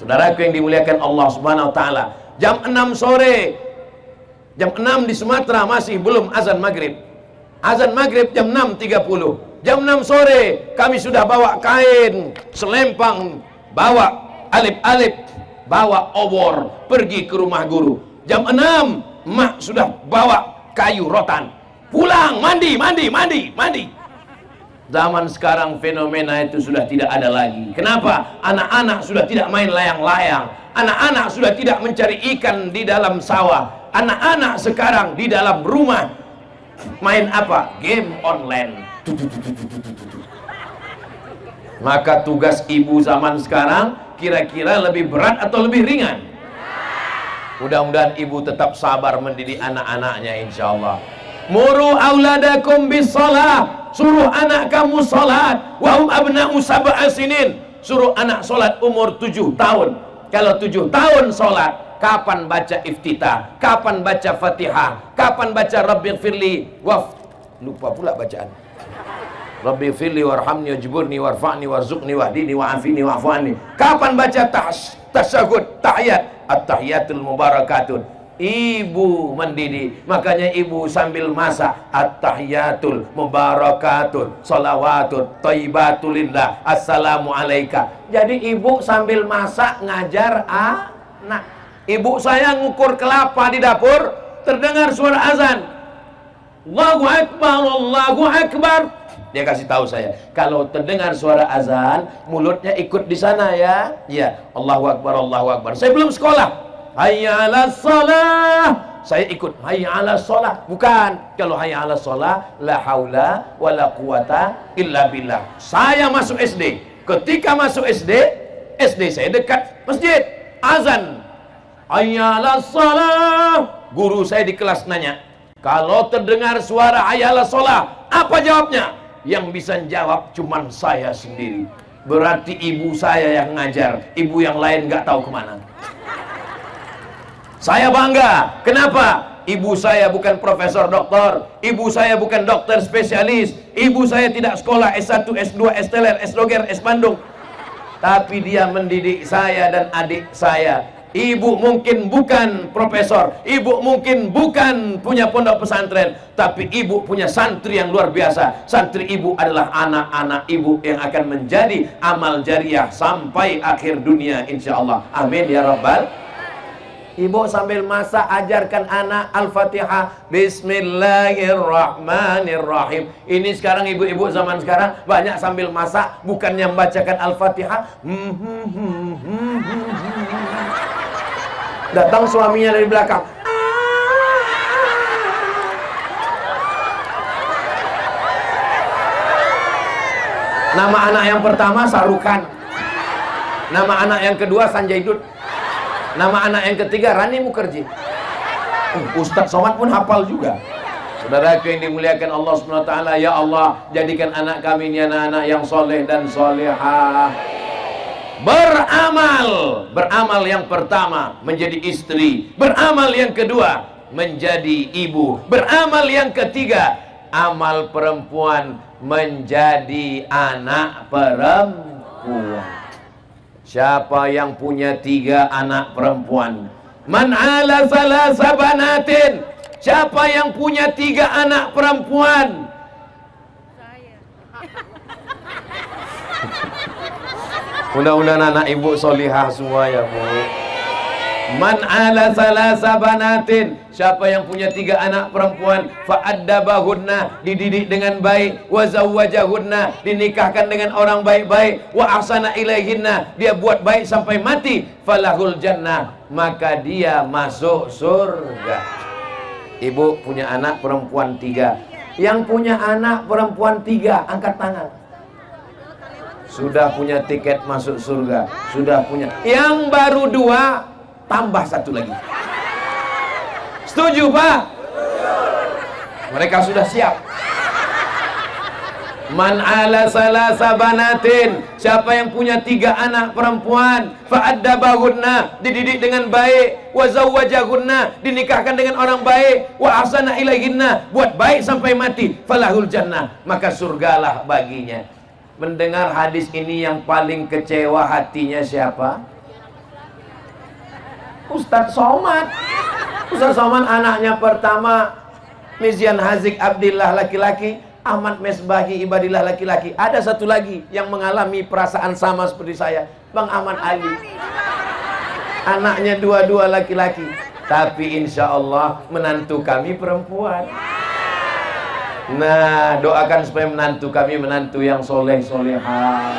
A: Saudaraku yang dimuliakan Allah Subhanahu wa taala, jam 6 sore, jam 6 di Sumatera masih belum azan maghrib. Azan maghrib jam 6.30. Jam 6 sore kami sudah bawa kain, selempang, bawa alif-alif, bawa obor, pergi ke rumah guru. Jam 6 mak sudah bawa kayu rotan. pulang, mandi. Zaman sekarang fenomena itu sudah tidak ada lagi. Kenapa? Anak-anak sudah tidak main layang-layang. Anak-anak sudah tidak mencari ikan di dalam sawah. Anak-anak sekarang di dalam rumah main apa? Game online. Maka tugas ibu zaman sekarang kira-kira lebih berat atau lebih ringan? Mudah-mudahan ibu tetap sabar mendidik anak-anaknya, insyaallah. Muru auladakum bisalah, suruh anak kamu salat. Wa hum abna'u sab'a sinin, suruh anak salat umur 7 tahun. Kalau 7 tahun salat, kapan baca iftitah, kapan baca Fatihah, kapan baca Rabbighfirli lupa pula bacaan. Rabbighfirli warhamni wajburni warfa'ni warzuqni wahdini wa'afini wa'fu anni. Kapan baca tasyahud, tahiyat, at-tahiyatul mubarakatun. Ibu mendidik, makanya ibu sambil masak at-tahiyatul mubarakatun salawatun thayyibatulillah assalamu alaika. Jadi ibu sambil masak ngajar anak. Ibu saya ngukur kelapa di dapur, terdengar suara azan, Allahu Akbar, Allahu Akbar. Dia kasih tahu saya, kalau terdengar suara azan, mulutnya ikut di sana ya. Ya, Allahu Akbar, Allahu Akbar. Saya belum sekolah. Hayya 'alas shalah, saya ikut hayya 'alas shalah. Bukan, kalau hayya 'alas shalah la haula wala quwata illa billah. Saya masuk SD. Ketika masuk SD saya dekat masjid. Azan hayya 'alas shalah. Guru saya di kelas nanya, kalau terdengar suara hayya 'alas shalah, apa jawabnya? Yang bisa jawab cuman saya sendiri. Berarti ibu saya yang ngajar, ibu yang lain nggak tahu kemana. Saya bangga. Kenapa? Ibu saya bukan profesor doktor, ibu saya bukan dokter spesialis, ibu saya tidak sekolah S1, S2, S-teler, S-doger, S-bandung, tapi dia mendidik saya dan adik saya. Ibu mungkin bukan profesor, ibu mungkin bukan punya pondok pesantren, tapi ibu punya santri yang luar biasa. Santri ibu adalah anak-anak ibu yang akan menjadi amal jariah sampai akhir dunia, insya Allah. Amin ya rabbal. Ibu sambil masak ajarkan anak Al-Fatihah, Bismillahirrahmanirrahim. Ini sekarang ibu-ibu zaman sekarang banyak sambil masak bukannya membacakan Al-Fatihah. Datang suaminya dari belakang. Nama anak yang pertama Sarukan. Nama anak yang kedua Sanjay Dutt. Nama anak yang ketiga Rani Mukherjee. Ustadz Somad pun hafal juga. Saudaraku yang dimuliakan Allah SWT, ya Allah, jadikan anak kami ini anak-anak yang soleh dan solehah. Beramal yang pertama menjadi istri, beramal yang kedua menjadi ibu, beramal yang ketiga amal perempuan menjadi anak perempuan. Siapa yang punya 3 anak perempuan? Man ala salasa banatin. Siapa yang punya 3 anak perempuan? Saya. Mudah-mudahan anak ibu solihah semua ya bu. Man ala salasa banatin. Siapa yang punya 3 anak perempuan, fa'addabahunna, dididik dengan baik, wa zawwajahunna, dinikahkan dengan orang baik-baik, wa ahsana ilaihinna, dia buat baik sampai mati, falahul jannah, maka dia masuk surga. Ibu punya anak perempuan 3. Yang punya anak perempuan 3 angkat tangan. Sudah punya tiket masuk surga. Sudah punya. Yang baru 2 tambah 1 lagi. Setuju Pak? Mereka sudah siap. Man ala salasa banatin. Siapa yang punya 3 anak perempuan, fa'addabahunna, dididik dengan baik, wa zawwajahunna, dinikahkan dengan orang baik, wa ahsana ilaihinna, buat baik sampai mati, falahul jannah, maka surgalah baginya. Mendengar hadis ini yang paling kecewa hatinya siapa? Ustadz Somad. Ustadz Somad anaknya pertama Mizian Hazik Abdillah laki-laki, Ahmad Mesbahi Ibadillah laki-laki. Ada satu lagi yang mengalami perasaan sama seperti saya, Bang Ahmad Ali. Anaknya 2 laki-laki. Tapi insya Allah menantu kami perempuan. Nah, doakan supaya menantu kami menantu yang soleh solehah.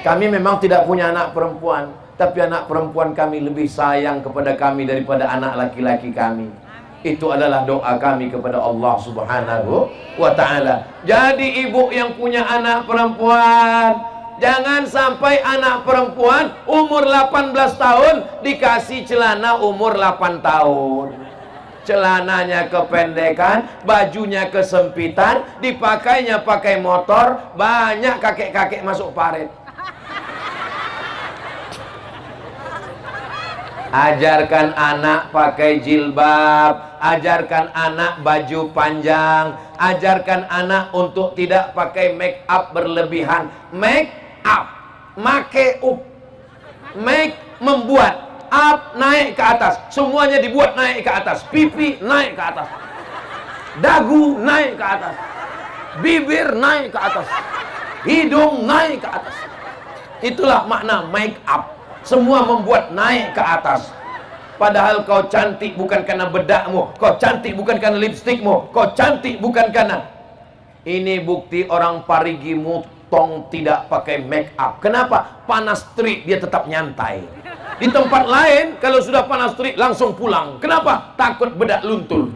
A: Kami memang tidak punya anak perempuan, tapi anak perempuan kami lebih sayang kepada kami daripada anak laki-laki kami. Itu adalah doa kami kepada Allah Subhanahu wa ta'ala. Jadi ibu yang punya anak perempuan, jangan sampai anak perempuan umur 18 tahun dikasih celana umur 8 tahun. Celananya kependekan, bajunya kesempitan, dipakainya pakai motor, banyak kakek-kakek masuk paret. Ajarkan anak pakai jilbab, ajarkan anak baju panjang, ajarkan anak untuk tidak pakai make up berlebihan. Make up, make up, make membuat, up naik ke atas, semuanya dibuat naik ke atas, pipi naik ke atas, dagu naik ke atas, bibir naik ke atas, hidung naik ke atas. Itulah makna make up. Semua membuat naik ke atas. Padahal kau cantik bukan karena bedakmu, kau cantik bukan karena lipstikmu, kau cantik bukan karena. Ini bukti orang Parigi Mutong tidak pakai make up. Kenapa? Panas terik dia tetap nyantai. Di tempat lain kalau sudah panas terik langsung pulang. Kenapa? Takut bedak luntur.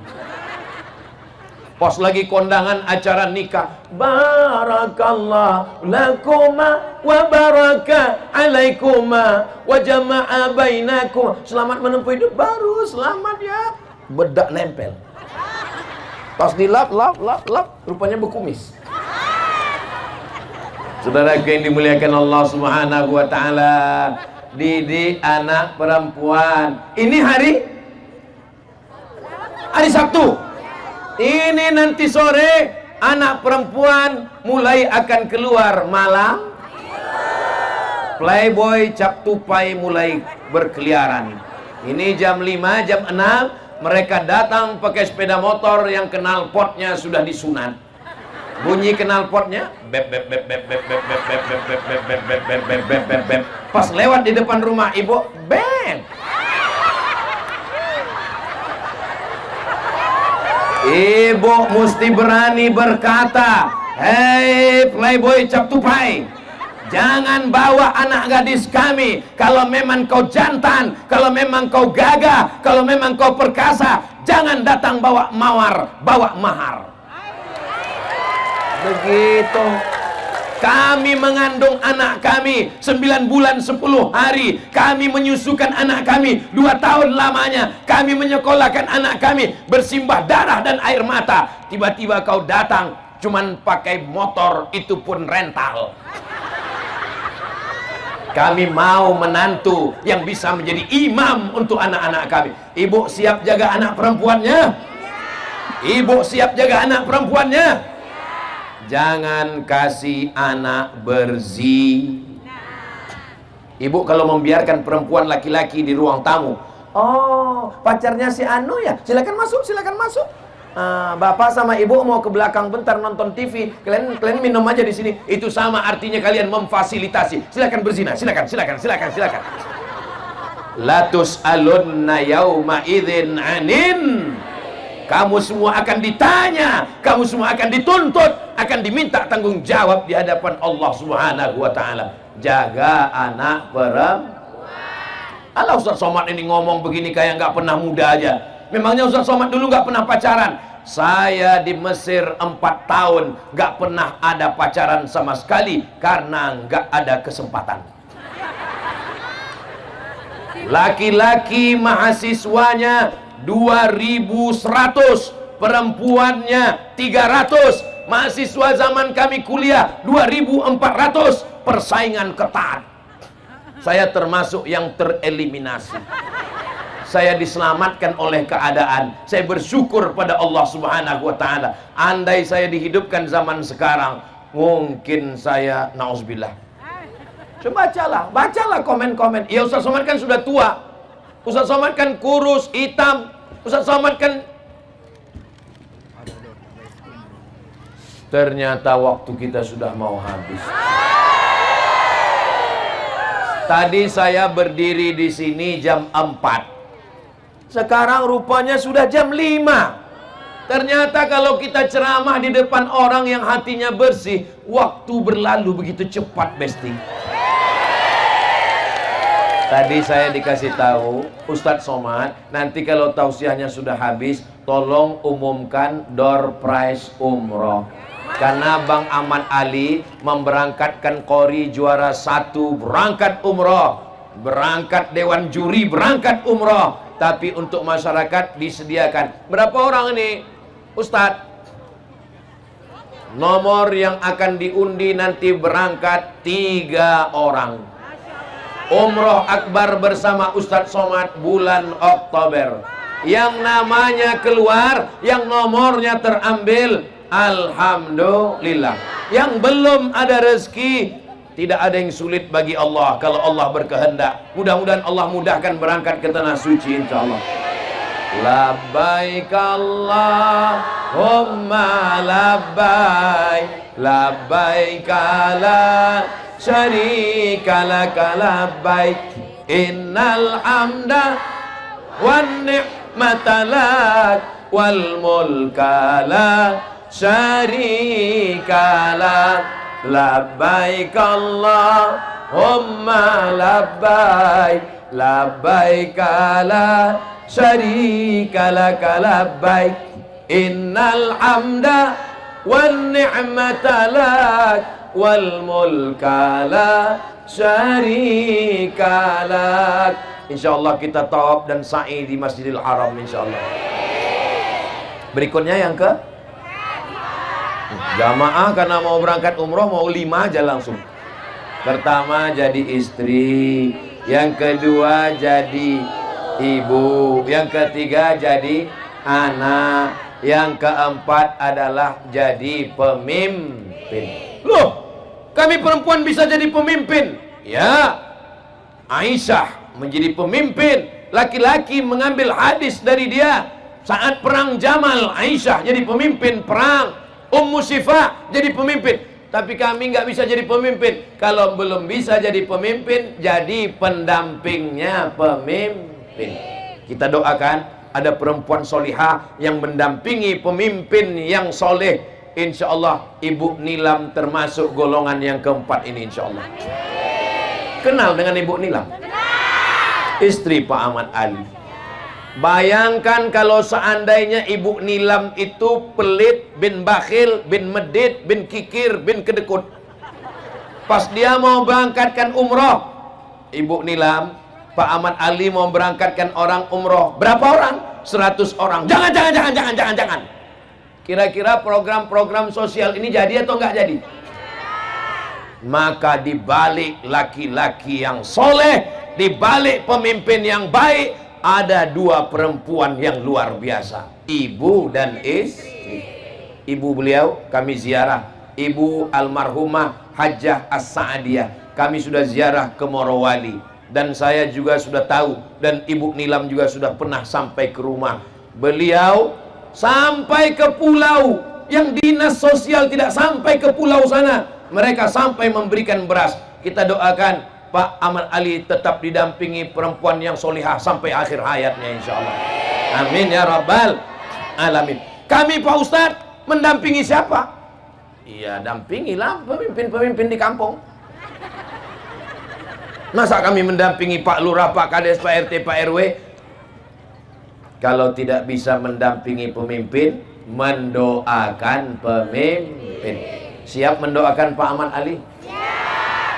A: Pas lagi kondangan acara nikah, barakallah lakuma wa baraka alaikuma wa jama'a bainakum. Selamat menempuh hidup baru, selamat ya. Bedak nempel. Pas dilap, lap, rupanya berkumis. Saudara yang dimuliakan Allah Subhanahu wa ta'ala, didik anak perempuan. Ini hari Sabtu. Ini nanti sore anak perempuan mulai akan keluar malam. Playboy cap tupai mulai berkeliaran. Ini jam 5, jam 6 mereka datang pakai sepeda motor yang knalpotnya sudah disunat. Bunyi knalpotnya bep bep bep bep bep bep bep bep bep bep bep bep bep bep bep bep bep bep. Pas lewat di depan rumah ibu, bep. Ibu mesti berani berkata, hei playboy cap tupai, jangan bawa anak gadis kami. Kalau memang kau jantan, kalau memang kau gagah, kalau memang kau perkasa, jangan datang bawa mawar, bawa mahar. Begitu. Kami mengandung anak kami 9 bulan 10 hari. Kami menyusukan anak kami 2 tahun lamanya. Kami menyekolahkan anak kami bersimbah darah dan air mata. Tiba-tiba kau datang cuman pakai motor, itu pun rental. Kami mau menantu yang bisa menjadi imam untuk anak-anak kami. Ibu siap jaga anak perempuannya? Ibu siap jaga anak perempuannya? Jangan kasih anak berzina. Ibu kalau membiarkan perempuan laki-laki di ruang tamu, oh pacarnya si Anu ya, silakan masuk, silakan masuk. Bapak sama ibu mau ke belakang bentar nonton TV, kalian minum aja di sini. Itu sama artinya kalian memfasilitasi. Silakan berzina, silakan. Latus alunna yauma idzin anin. Kamu semua akan ditanya, kamu semua akan dituntut, akan diminta tanggung jawab di hadapan Allah Subhanahu wa ta'ala. Jaga anak perempuan. Alah Ustaz Somad ini ngomong begini kayak nggak pernah muda aja. Memangnya Ustaz Somad dulu nggak pernah pacaran? Saya di Mesir 4 tahun nggak pernah ada pacaran sama sekali karena nggak ada kesempatan. Laki-laki mahasiswanya 2.100, perempuannya 300. Mahasiswa zaman kami kuliah 2.400. Persaingan ketat. Saya termasuk yang tereliminasi. Saya diselamatkan oleh keadaan. Saya bersyukur pada Allah Subhanahu wa ta'ala. Andai saya dihidupkan zaman sekarang, mungkin saya nauzubillah. Coba bacalah komen-komen. Ya Ustaz Somad kan sudah tua. Ustaz Somad kan kurus, hitam. Ustaz Somad kan... Ternyata waktu kita sudah mau habis. Tadi saya berdiri di sini jam 4. Sekarang rupanya sudah jam 5. Ternyata kalau kita ceramah di depan orang yang hatinya bersih, waktu berlalu begitu cepat, Besti. Tadi saya dikasih tahu Ustadz Somad, nanti kalau tausiahnya sudah habis, tolong umumkan door prize umroh. Karena Bang Ahmad Ali memberangkatkan Qori juara 1 berangkat umroh, berangkat dewan juri berangkat umroh. Tapi untuk masyarakat disediakan berapa orang ini Ustadz? Nomor yang akan diundi nanti berangkat 3 orang. Umroh akbar bersama Ustadz Somad bulan Oktober. Yang namanya keluar, yang nomornya terambil, alhamdulillah. Yang belum ada rezeki, tidak ada yang sulit bagi Allah kalau Allah berkehendak. Mudah-mudahan Allah mudahkan berangkat ke tanah suci insyaallah. Labbaik Allahumma labbaik, labbaik la syarika laka labbaik, innal hamda wan ni'mata lak wal mulka la syarika lak, labbaik Allahumma labbaik, labbaik la syarika laka labbaik, innal hamda wan ni'mata lak wal mulka la syarika lak. Insyaallah kita tawaf dan sa'i di Masjidil Haram insyaallah. Berikutnya yang ke jamaah, karena mau berangkat umroh mau 5 aja langsung. Pertama jadi istri, yang kedua jadi ibu, yang ketiga jadi anak, yang keempat adalah jadi pemimpin. Loh, kami perempuan bisa jadi pemimpin? Ya, Aisyah menjadi pemimpin. Laki-laki mengambil hadis dari dia saat perang Jamal. Aisyah jadi pemimpin perang. Ummu Syifa jadi pemimpin. Tapi kami nggak bisa jadi pemimpin. Kalau belum bisa jadi pemimpin, jadi pendampingnya pemimpin. Kita doakan ada perempuan solihah yang mendampingi pemimpin yang soleh. Insya Allah Ibu Nilam termasuk golongan yang keempat ini insya Allah. Kenal dengan Ibu Nilam? Istri Pak Ahmad Ali. Bayangkan kalau seandainya Ibu Nilam itu pelit, bin bakhil, bin medit, bin kikir, bin kedekut. Pas dia mau berangkatkan umroh, Ibu Nilam, Pak Ahmad Ali mau berangkatkan orang umroh. Berapa orang? 100 orang. Jangan. Kira-kira program-program sosial ini jadi atau nggak jadi? Maka dibalik laki-laki yang soleh, dibalik pemimpin yang baik, ada 2 perempuan yang luar biasa, ibu dan istri. Ibu beliau kami ziarah, Ibu almarhumah Hajjah As-Sa'adiyah. Kami sudah ziarah ke Morowali, dan saya juga sudah tahu, dan Ibu Nilam juga sudah pernah sampai ke rumah beliau, sampai ke pulau yang dinas sosial tidak sampai ke pulau sana. Mereka sampai memberikan beras. Kita doakan Pak Ahmad Ali tetap didampingi perempuan yang solihah sampai akhir hayatnya insyaallah. Amin ya rabbal alamin. Kami Pak Ustadz mendampingi siapa? Iya, dampingilah pemimpin-pemimpin di kampung. Masa kami mendampingi Pak Lurah, Pak Kades, Pak RT, Pak RW? Kalau tidak bisa mendampingi pemimpin, mendoakan pemimpin. Siap mendoakan Pak Ahmad Ali?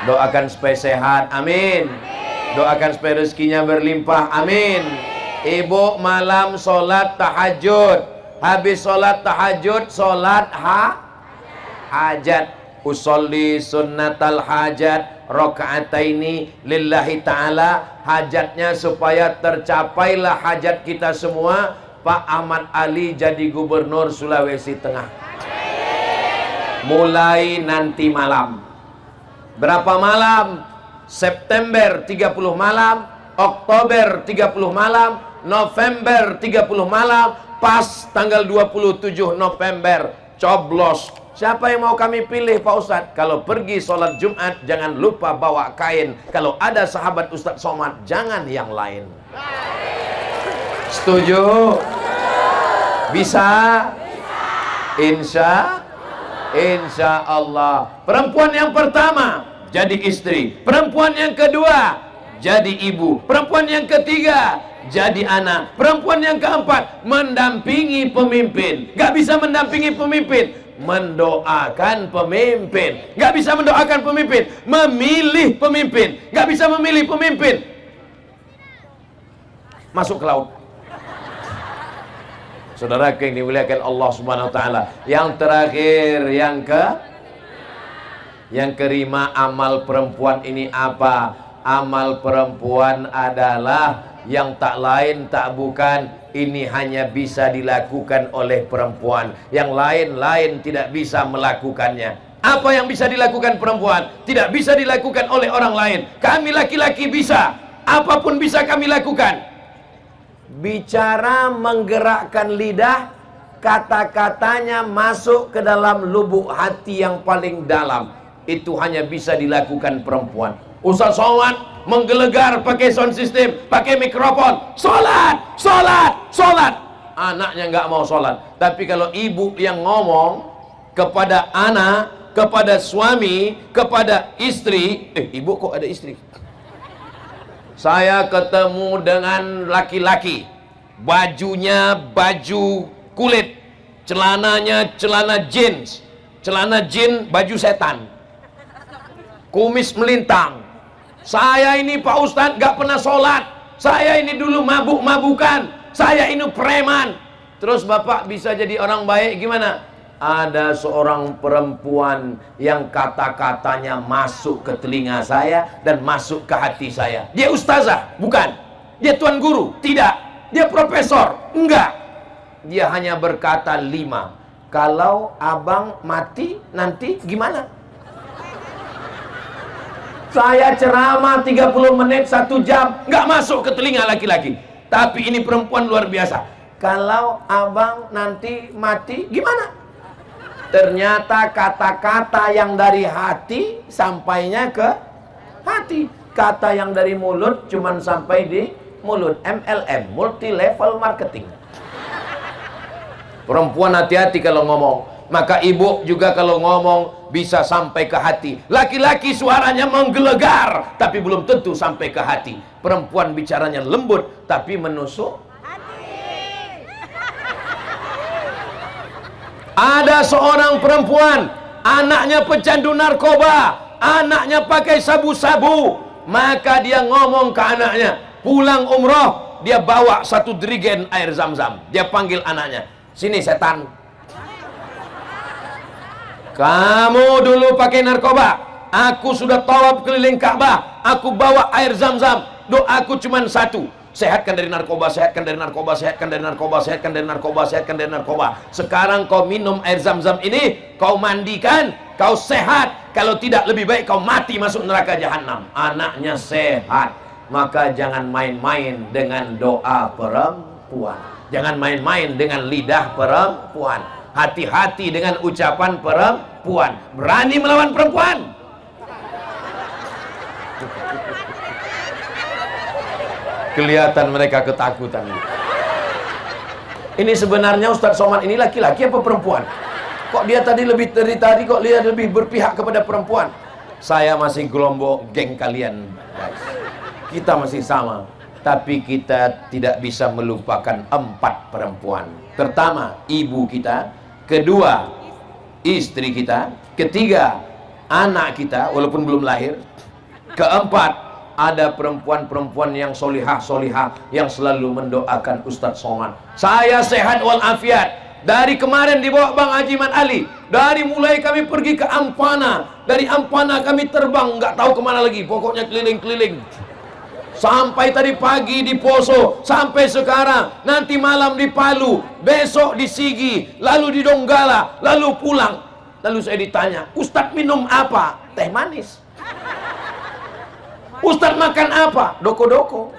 A: Doakan supaya sehat, amin. Doakan supaya rezekinya berlimpah, amin. Ibu malam sholat tahajud, habis sholat tahajud sholat hajat. Usolli sunnatal hajat rakaataini lillahi ta'ala. Hajatnya supaya tercapailah hajat kita semua, Pak Ahmad Ali jadi gubernur Sulawesi Tengah. Mulai nanti malam. Berapa malam? September 30 malam, Oktober 30 malam, November 30 malam, pas tanggal 27 November coblos. Siapa yang mau kami pilih Pak Ustadz? Kalau pergi sholat Jumat jangan lupa bawa kain. Kalau ada sahabat Ustadz Somad jangan yang lain. Setuju? Bisa? Insya Allah. Perempuan yang pertama jadi istri, perempuan yang kedua jadi ibu, perempuan yang ketiga jadi anak, perempuan yang keempat mendampingi pemimpin. Gak bisa mendampingi pemimpin, mendoakan pemimpin. Gak bisa mendoakan pemimpin, memilih pemimpin. Gak bisa memilih pemimpin, masuk ke laut. Saudara yang dimuliakan Allah Subhanahu wa taala. Yang terakhir, yang kelima, amal perempuan ini apa? Amal perempuan adalah yang tak lain tak bukan, ini hanya bisa dilakukan oleh perempuan. Yang lain-lain tidak bisa melakukannya. Apa yang bisa dilakukan perempuan tidak bisa dilakukan oleh orang lain. Kami laki-laki bisa, apapun bisa kami lakukan. Bicara menggerakkan lidah, kata-katanya masuk ke dalam lubuk hati yang paling dalam. Itu hanya bisa dilakukan perempuan. Ustaz Somad menggelegar pakai sound system, pakai mikrofon, sholat, sholat, sholat. Anaknya nggak mau sholat. Tapi kalau ibu yang ngomong kepada anak, kepada suami, kepada istri, ibu kok ada istri? Saya ketemu dengan laki-laki, bajunya baju kulit, celananya celana jeans, baju setan, kumis melintang. Saya ini Pak Ustadz gak pernah sholat, saya ini dulu mabuk-mabukan, saya ini preman. Terus Bapak bisa jadi orang baik gimana? Ada seorang perempuan yang kata-katanya masuk ke telinga saya dan masuk ke hati saya. Dia ustazah? Bukan. Dia tuan guru? Tidak. Dia profesor? Enggak. Dia hanya berkata 5. Kalau abang mati nanti gimana? Saya ceramah 30 menit 1 jam, enggak masuk ke telinga laki-laki. Tapi ini perempuan luar biasa. Kalau abang nanti mati gimana? Ternyata kata-kata yang dari hati sampainya ke hati. Kata yang dari mulut cuman sampai di mulut. MLM, multi level marketing. Perempuan hati-hati kalau ngomong. Maka ibu juga kalau ngomong bisa sampai ke hati. Laki-laki suaranya menggelegar, tapi belum tentu sampai ke hati. Perempuan bicaranya lembut, tapi menusuk. Ada seorang perempuan, anaknya pecandu narkoba, anaknya pakai sabu-sabu. Maka dia ngomong ke anaknya, pulang umroh, dia bawa 1 jerigen air zam-zam. Dia panggil anaknya, sini setan, kamu dulu pakai narkoba, aku sudah tawaf keliling Ka'bah, aku bawa air zam-zam, doaku cuma 1, sehatkan dari narkoba, sehatkan dari narkoba, sehatkan dari narkoba, sehatkan dari narkoba, sehatkan dari narkoba. Sekarang kau minum air zam-zam ini, kau mandikan, kau sehat. Kalau tidak lebih baik kau mati masuk neraka jahanam. Anaknya sehat. Maka jangan main-main dengan doa perempuan. Jangan main-main dengan lidah perempuan. Hati-hati dengan ucapan perempuan. Berani melawan perempuan. Kelihatan mereka ketakutan. Ini sebenarnya Ustadz Somad ini laki-laki apa perempuan? Kok dia tadi lebih dari tadi kok dia lebih berpihak kepada perempuan? Saya masih gelombang geng kalian, guys. Kita masih sama, tapi kita tidak bisa melupakan 4 perempuan. Pertama, ibu kita. Kedua, istri kita. Ketiga, anak kita walaupun belum lahir. Keempat, ada perempuan-perempuan yang solihah-solihah yang selalu mendoakan Ustadz Somad. Saya sehat walafiat. Dari kemarin dibawa Bang Haji Mat Ali. Dari mulai kami pergi ke Ampana, dari Ampana kami terbang nggak tahu kemana lagi. Pokoknya keliling-keliling. Sampai tadi pagi di Poso, sampai sekarang, nanti malam di Palu, besok di Sigi, lalu di Donggala, lalu pulang. Lalu saya ditanya, Ustadz minum apa? Teh manis. Ustadz makan apa? Doko-doko.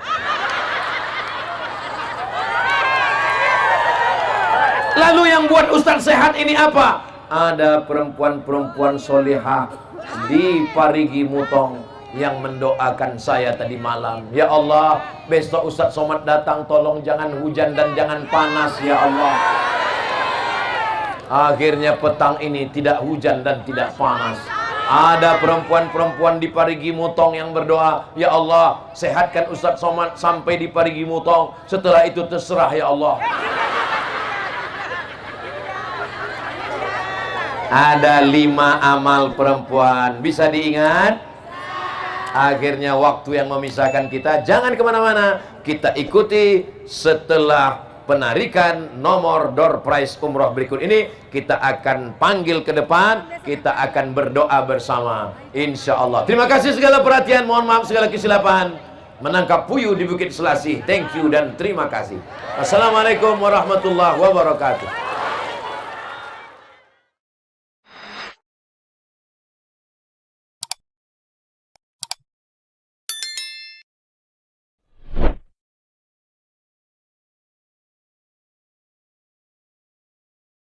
A: Lalu yang buat Ustadz sehat ini apa? Ada perempuan-perempuan solihah di Parigi Mutong yang mendoakan saya tadi malam. Ya Allah, besok Ustadz Somad datang, tolong jangan hujan dan jangan panas ya Allah. Akhirnya petang ini tidak hujan dan tidak panas. Ada perempuan-perempuan di Parigi Mutong yang berdoa, ya Allah, sehatkan Ustadz Somad sampai di Parigi Mutong. Setelah itu terserah ya Allah. Ada 5 amal perempuan, bisa diingat? Akhirnya waktu yang memisahkan kita, jangan kemana-mana. Kita ikuti setelah penarikan nomor door prize umroh berikut ini. Kita akan panggil ke depan, kita akan berdoa bersama, insya Allah. Terima kasih segala perhatian, mohon maaf segala kesilapan. Menangkap puyuh di Bukit Selasih. Thank you dan terima kasih. Assalamualaikum warahmatullahi wabarakatuh.